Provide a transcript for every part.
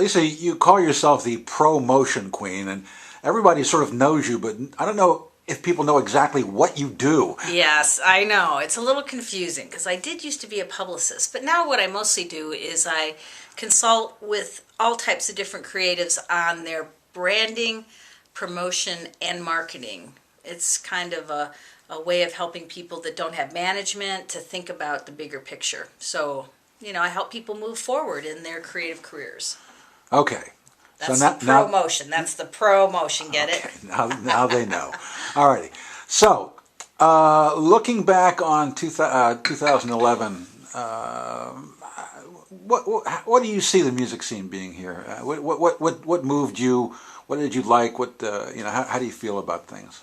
Lisa, you call yourself the promotion queen, and everybody sort of knows you, but I don't know if people know exactly what you do. Yes, I know. It's a little confusing because I did used to be a publicist, but now what I mostly do is I consult with all types of different creatives on their branding, promotion, and marketing. It's kind of a way of helping people that don't have management to think about the bigger picture. So, I help people move forward in their creative careers. Okay. That's so the promotion. That's the promotion. Get okay, it? now they know. All righty. So, looking back on 2011, what do you see the music scene being here? What moved you? What did you like? How do you feel about things?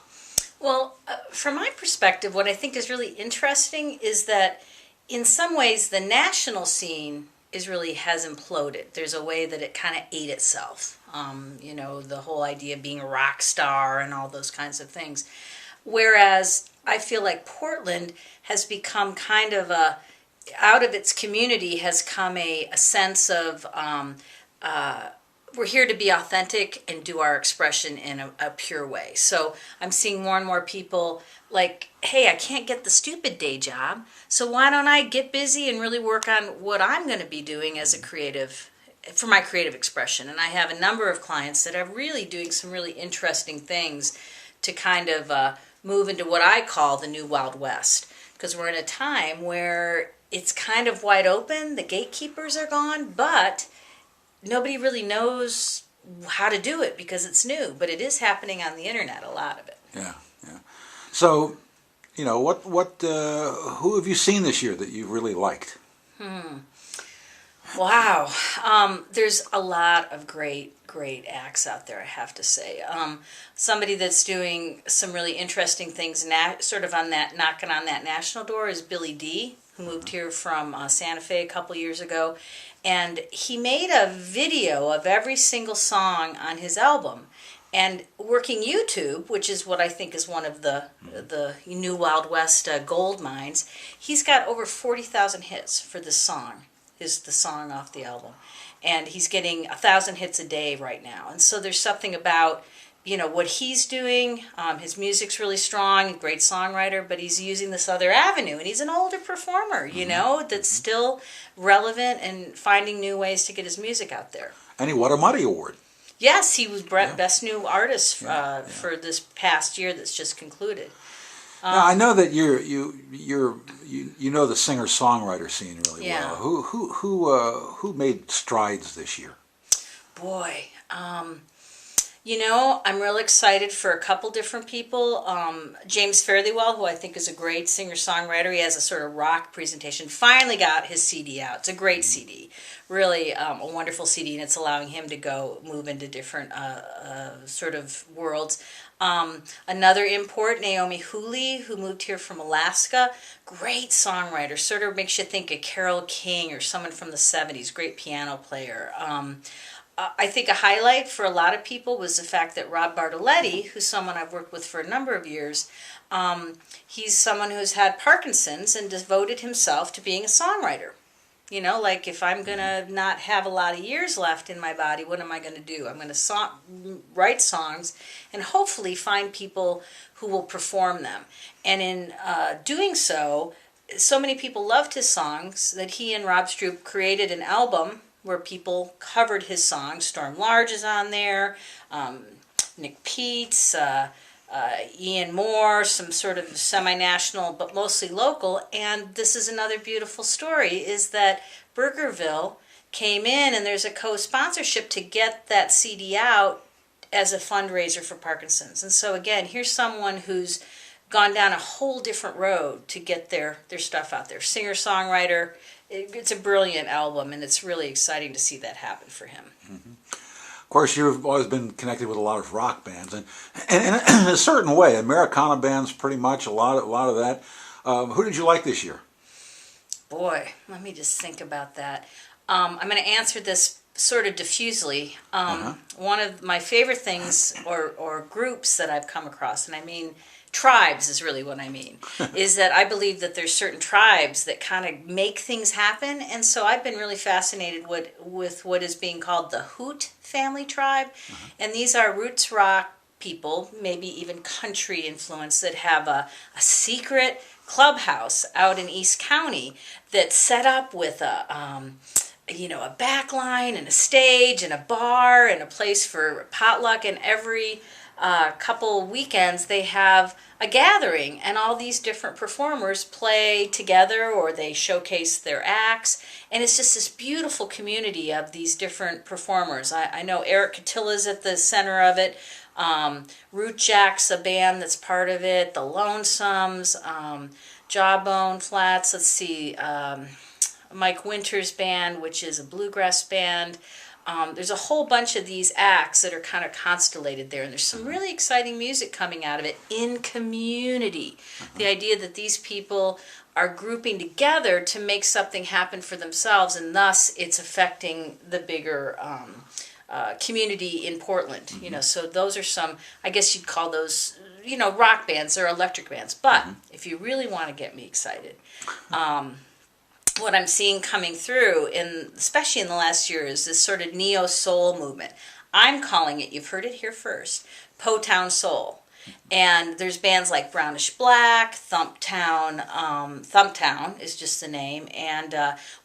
Well, from my perspective, what I think is really interesting is that in some ways the national scene has imploded. There's a way that it kind of ate itself. The whole idea of being a rock star and all those kinds of things. Whereas I feel like Portland has become kind of out of its community has come a sense of we're here to be authentic and do our expression in a pure way. So I'm seeing more and more people like, hey, I can't get the stupid day job, so why don't I get busy and really work on what I'm going to be doing as a creative, for my creative expression. And I have a number of clients that are really doing some really interesting things to kind of move into what I call the new Wild West. Because we're in a time where it's kind of wide open, the gatekeepers are gone, but nobody really knows how to do it because it's new. But it is happening on the internet, a lot of it. Yeah. So, who have you seen this year that you really liked? Wow. There's a lot of great acts out there, I have to say. Somebody that's doing some really interesting things, sort of on that, knocking on that national door, is Billy D, who moved here from Santa Fe a couple years ago. And he made a video of every single song on his album. And working YouTube, which is what I think is one of the new Wild West gold mines, he's got over 40,000 hits for this song, is the song off the album. And he's getting 1,000 hits a day right now. And so there's something about, what he's doing. His music's really strong, great songwriter, but he's using this other avenue. And he's an older performer, that's still relevant and finding new ways to get his music out there. And he won a Muddy Award. Yes, he was Best New Artist for this past year that's just concluded. Now, I know that you know the singer-songwriter scene really well. Who made strides this year? Boy, I'm real excited for a couple different people. James Fairlywell, who I think is a great singer-songwriter, he has a sort of rock presentation, finally got his CD out. It's a great CD, really a wonderful CD, and it's allowing him to move into different sort of worlds. Another import, Naomi Hooley, who moved here from Alaska, great songwriter, sort of makes you think of Carole King or someone from the 70s, great piano player. I think a highlight for a lot of people was the fact that Rob Bartoletti, who's someone I've worked with for a number of years, he's someone who's had Parkinson's and devoted himself to being a songwriter. Like if I'm going to not have a lot of years left in my body, what am I going to do? I'm going to write songs and hopefully find people who will perform them. And in doing so many people loved his songs that he and Rob Stroop created an album where people covered his songs. Storm Large is on there, Nick Peets, Ian Moore, some sort of semi-national but mostly local. And this is another beautiful story, is that Burgerville came in and there's a co-sponsorship to get that CD out as a fundraiser for Parkinson's. And so again, here's someone who's gone down a whole different road to get their stuff out there. Singer-songwriter. It's a brilliant album, and it's really exciting to see that happen for him. Mm-hmm. Of course, you've always been connected with a lot of rock bands, and in a certain way, Americana bands, pretty much a lot of that. Who did you like this year? Boy, let me just think about that. I'm going to answer this sort of diffusely. One of my favorite things or groups that I've come across, and I mean tribes is really what I mean, is that I believe that there's certain tribes that kind of make things happen. And so I've been really fascinated with what is being called the Hoot family tribe. And these are roots rock people, maybe even country influence, that have a secret clubhouse out in East County that's set up with a back line and a stage and a bar and a place for potluck, and every couple weekends they have a gathering and all these different performers play together or they showcase their acts, and it's just this beautiful community of these different performers. I know Eric Catilla's at the center of it. Root Jack's a band that's part of it. The Lonesomes, Jawbone Flats. Let's see, Mike Winter's band, which is a bluegrass band. There's a whole bunch of these acts that are kind of constellated there, and there's some really exciting music coming out of it in community. The idea that these people are grouping together to make something happen for themselves, and thus it's affecting the bigger community in Portland. So those are some, I guess you'd call those, rock bands or electric bands. But if you really want to get me excited, what I'm seeing coming through, especially in the last year, is this sort of neo-soul movement. I'm calling it, you've heard it here first, Po-Town Soul. And there's bands like Brownish Black, Thumptown is just the name, and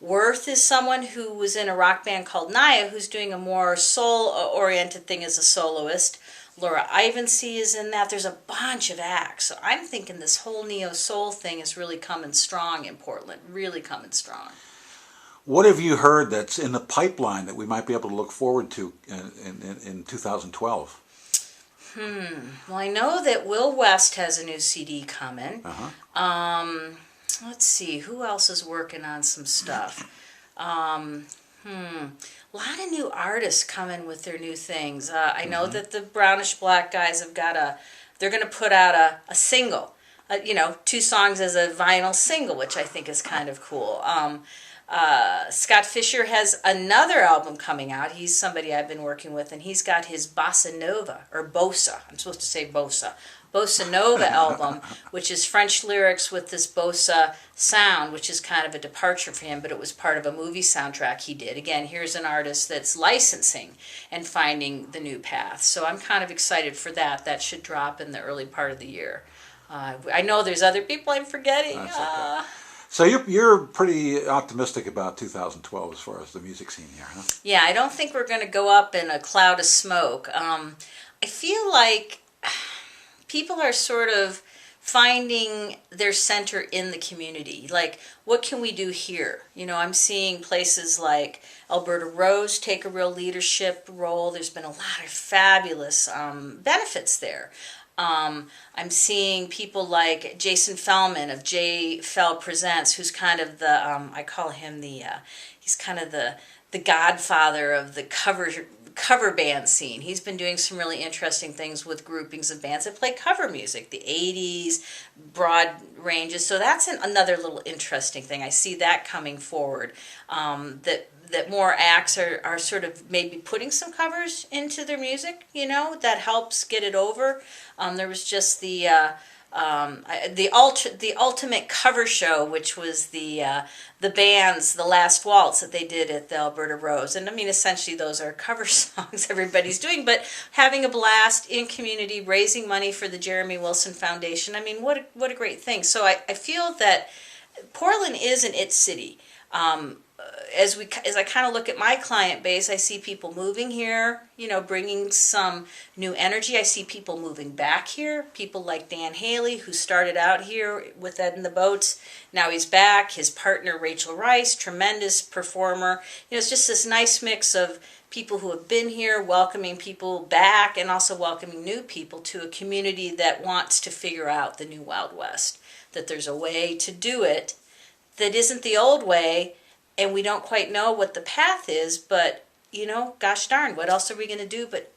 Worth is someone who was in a rock band called Naya, who's doing a more soul-oriented thing as a soloist. Laura Ivansey is in that. There's a bunch of acts. So I'm thinking this whole neo-soul thing is really coming strong in Portland, really coming strong. What have you heard that's in the pipeline that we might be able to look forward to in 2012? Well, I know that Will West has a new CD coming. Let's see, who else is working on some stuff? A lot of new artists coming with their new things. I know that the Brownish Black guys have they're going to put out a single, 2 songs as a vinyl single, which I think is kind of cool. Scott Fisher has another album coming out. He's somebody I've been working with, and he's got his Bossa Nova, or Bossa, I'm supposed to say Bossa Nova album, which is French lyrics with this Bossa sound, which is kind of a departure for him, but it was part of a movie soundtrack he did. Again, here's an artist that's licensing and finding the new path. So I'm kind of excited for that. That should drop in the early part of the year. I know there's other people I'm forgetting. That's okay. So you're pretty optimistic about 2012 as far as the music scene here, huh? Yeah, I don't think we're going to go up in a cloud of smoke. I feel like people are sort of finding their center in the community. Like, what can we do here? I'm seeing places like Alberta Rose take a real leadership role. There's been a lot of fabulous benefits there. I'm seeing people like Jason Fellman of J. Fell Presents, who's kind of the, I call him he's kind of the godfather of the cover band scene. He's been doing some really interesting things with groupings of bands that play cover music, the 80s, broad ranges. So that's another little interesting thing. I see that coming forward, that more acts are sort of maybe putting some covers into their music, that helps get it over. There was just the ultimate cover show, which was the band's The Last Waltz that they did at the Alberta Rose. And I mean, essentially those are cover songs everybody's doing, but having a blast in community, raising money for the Jeremy Wilson Foundation. I mean, what a great thing. So I feel that Portland is an it city. As I kind of look at my client base, I see people moving here, bringing some new energy. I see people moving back here. People like Dan Haley, who started out here with Ed and the Boats. Now he's back. His partner, Rachel Rice, tremendous performer. It's just this nice mix of people who have been here, welcoming people back, and also welcoming new people to a community that wants to figure out the new Wild West, that there's a way to do it that isn't the old way. And we don't quite know what the path is, but, gosh darn, what else are we going to do but,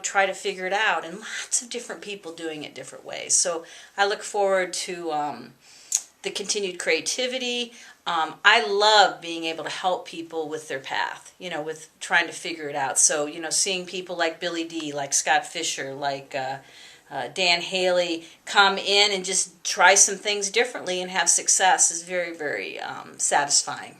try to figure it out? And lots of different people doing it different ways. So I look forward to the continued creativity. I love being able to help people with their path, with trying to figure it out. So, seeing people like Billy D, like Scott Fisher, like Dan Haley come in and just try some things differently and have success is very, very satisfying.